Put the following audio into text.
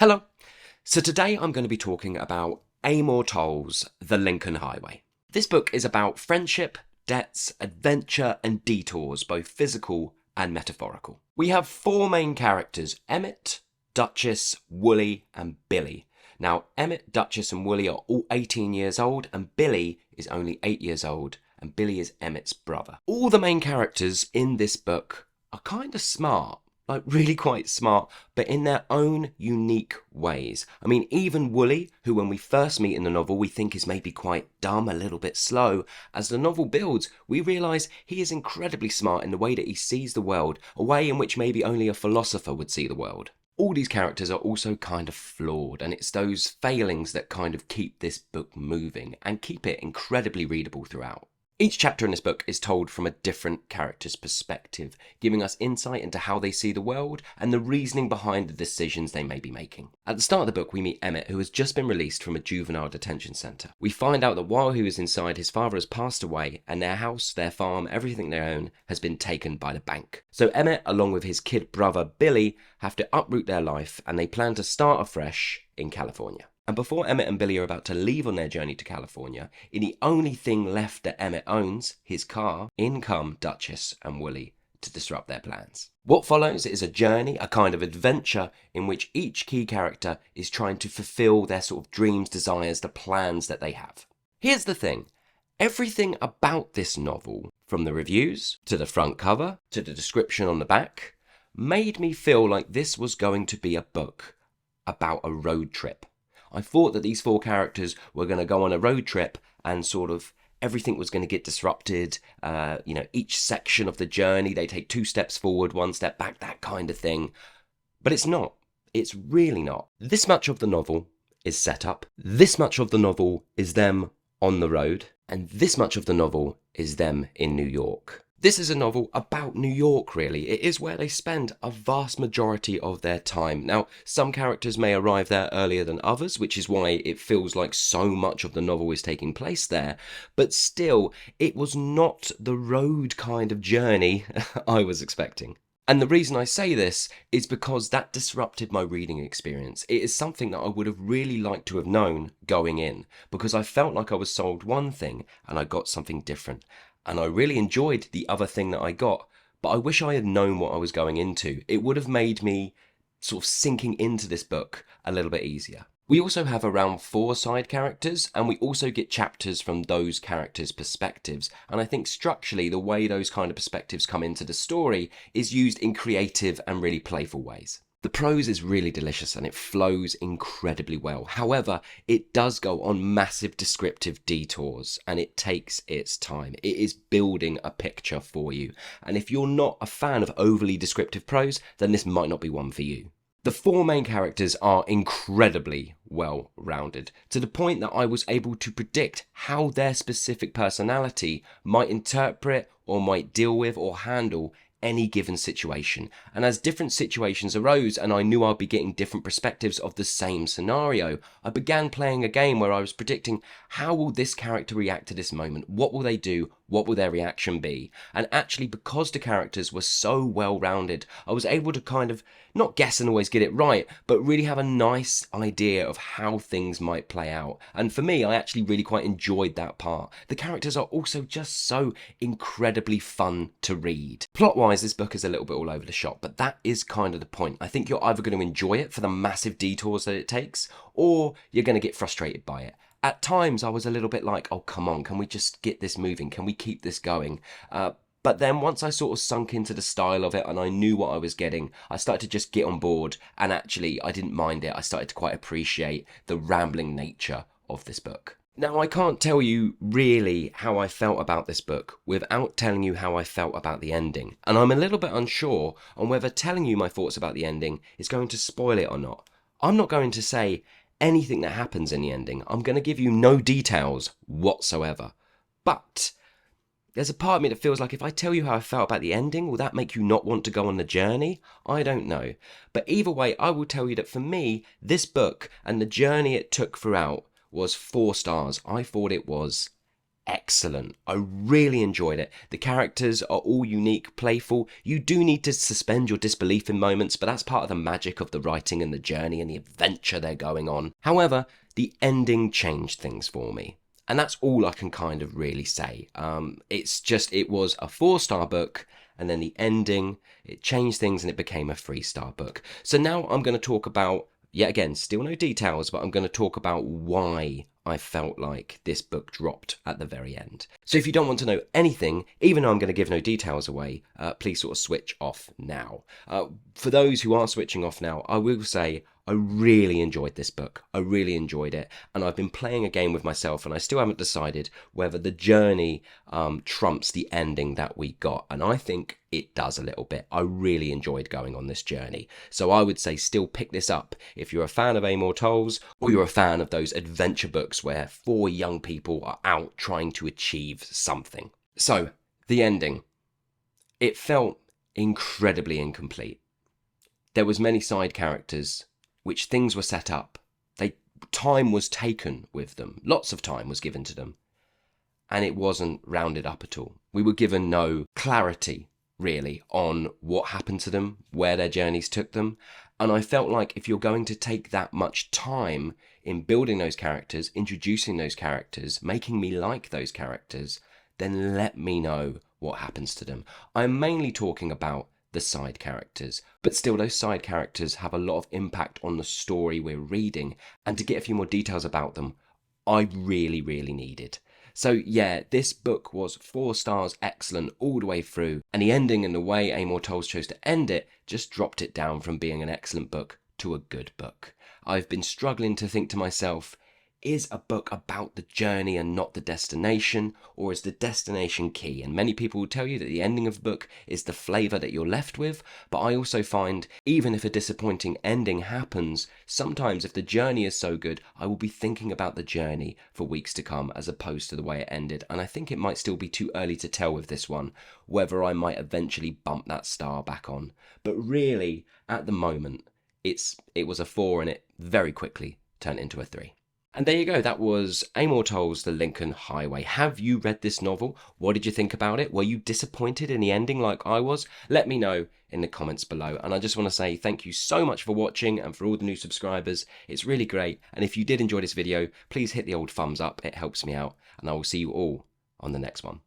Hello. So today I'm going to be talking about Amor Towles, The Lincoln Highway. This book is about friendship, debts, adventure and detours, both physical and metaphorical. We have four main characters, Emmett, Duchess, Woolly and Billy. Now Emmett, Duchess and Woolly are all 18 years old and Billy is only 8 years old and Billy is Emmett's brother. All the main characters in this book are kind of smart. Like really quite smart, but in their own unique ways. I mean, even Woolly, who when we first meet in the novel, we think is maybe quite dumb, a little bit slow. As the novel builds, we realise he is incredibly smart in the way that he sees the world, a way in which maybe only a philosopher would see the world. All these characters are also kind of flawed, and it's those failings that kind of keep this book moving and keep it incredibly readable throughout. Each chapter in this book is told from a different character's perspective, giving us insight into how they see the world and the reasoning behind the decisions they may be making. At the start of the book, we meet Emmett, who has just been released from a juvenile detention centre. We find out that while he was inside, his father has passed away and their house, their farm, everything they own has been taken by the bank. So Emmett, along with his kid brother Billy, have to uproot their life and they plan to start afresh in California. And before Emmett and Billy are about to leave on their journey to California, in the only thing left that Emmett owns, his car, in come Duchess and Woolly to disrupt their plans. What follows is a journey, a kind of adventure in which each key character is trying to fulfill their sort of dreams, desires, the plans that they have. Here's the thing. Everything about this novel, from the reviews, to the front cover, to the description on the back, made me feel like this was going to be a book about a road trip. I thought that these four characters were going to go on a road trip and sort of everything was going to get disrupted. Each section of the journey, they take 2 steps forward, 1 step back, that kind of thing. But it's not. It's really not. This much of the novel is set up. This much of the novel is them on the road. And this much of the novel is them in New York. This is a novel about New York, really. It is where they spend a vast majority of their time. Now, some characters may arrive there earlier than others, which is why it feels like so much of the novel is taking place there. But still, it was not the road kind of journey I was expecting. And the reason I say this is because that disrupted my reading experience. It is something that I would have really liked to have known going in, because I felt like I was sold one thing and I got something different. And I really enjoyed the other thing that I got, but I wish I had known what I was going into. It would have made me sort of sinking into this book a little bit easier. We also have around 4 side characters, and we also get chapters from those characters' perspectives. And I think structurally, the way those kind of perspectives come into the story is used in creative and really playful ways. The prose is really delicious and it flows incredibly well. However, it does go on massive descriptive detours and it takes its time. It is building a picture for you. And if you're not a fan of overly descriptive prose, then this might not be one for you. The 4 main characters are incredibly well rounded, to the point that I was able to predict how their specific personality might interpret or might deal with or handle any given situation. And as different situations arose and I knew I'd be getting different perspectives of the same scenario, I began playing a game where I was predicting, how will this character react to this moment? What will they do? What will their reaction be? And actually, because the characters were so well rounded, I was able to kind of not guess and always get it right, but really have a nice idea of how things might play out. And for me, I actually really quite enjoyed that part. The characters are also just so incredibly fun to read. Plot-wise, this book is a little bit all over the shop, but that is kind of the point. I think you're either going to enjoy it for the massive detours that it takes, or you're going to get frustrated by it. At times, I was a little bit like, oh, come on, can we just get this moving? Can we keep this going? But then once I sort of sunk into the style of it and I knew what I was getting, I started to just get on board, and actually I didn't mind it. I started to quite appreciate the rambling nature of this book. Now, I can't tell you really how I felt about this book without telling you how I felt about the ending. And I'm a little bit unsure on whether telling you my thoughts about the ending is going to spoil it or not. I'm not going to say anything that happens in the ending. I'm going to give you no details whatsoever. But there's a part of me that feels like if I tell you how I felt about the ending, will that make you not want to go on the journey? I don't know. But either way, I will tell you that for me, this book and the journey it took throughout was 4 stars. I thought it was excellent. I really enjoyed it. The characters are all unique, playful. You do need to suspend your disbelief in moments, but that's part of the magic of the writing and the journey and the adventure they're going on. However, the ending changed things for me. And that's all I can kind of really say. It was a 4-star book, and then the ending, it changed things and it became a 3-star book. So now I'm going to talk about, yet again, still no details, but I'm going to talk about why I felt like this book dropped at the very end. So if you don't want to know anything, even though I'm going to give no details away, please sort of switch off now. For those who are switching off now, I will say I really enjoyed this book. I really enjoyed it. And I've been playing a game with myself and I still haven't decided whether the journey trumps the ending that we got. And I think it does a little bit. I really enjoyed going on this journey. So I would say still pick this up if you're a fan of Amor Towles or you're a fan of those adventure books where 4 young people are out trying to achieve something. So the ending. It felt incredibly incomplete. There was many side characters which things were set up. Time was taken with them. Lots of time was given to them. And it wasn't rounded up at all. We were given no clarity, really, on what happened to them, where their journeys took them. And I felt like if you're going to take that much time in building those characters, introducing those characters, making me like those characters, then let me know what happens to them. I'm mainly talking about the side characters, but still those side characters have a lot of impact on the story we're reading, and to get a few more details about them I really needed. So yeah, this book was 4 stars, excellent all the way through, and the ending and the way Amor Towles chose to end it just dropped it down from being an excellent book to a good book. I've been struggling to think to myself, is a book about the journey and not the destination, or is the destination key? And many people will tell you that the ending of the book is the flavour that you're left with, but I also find even if a disappointing ending happens, sometimes if the journey is so good, I will be thinking about the journey for weeks to come as opposed to the way it ended. And I think it might still be too early to tell with this one whether I might eventually bump that star back on. But really, at the moment, it was a 4 and it very quickly turned into a 3. And there you go, that was Amor Towles' The Lincoln Highway. Have you read this novel? What did you think about it? Were you disappointed in the ending like I was? Let me know in the comments below. And I just want to say thank you so much for watching and for all the new subscribers. It's really great. And if you did enjoy this video, please hit the old thumbs up. It helps me out. And I will see you all on the next one.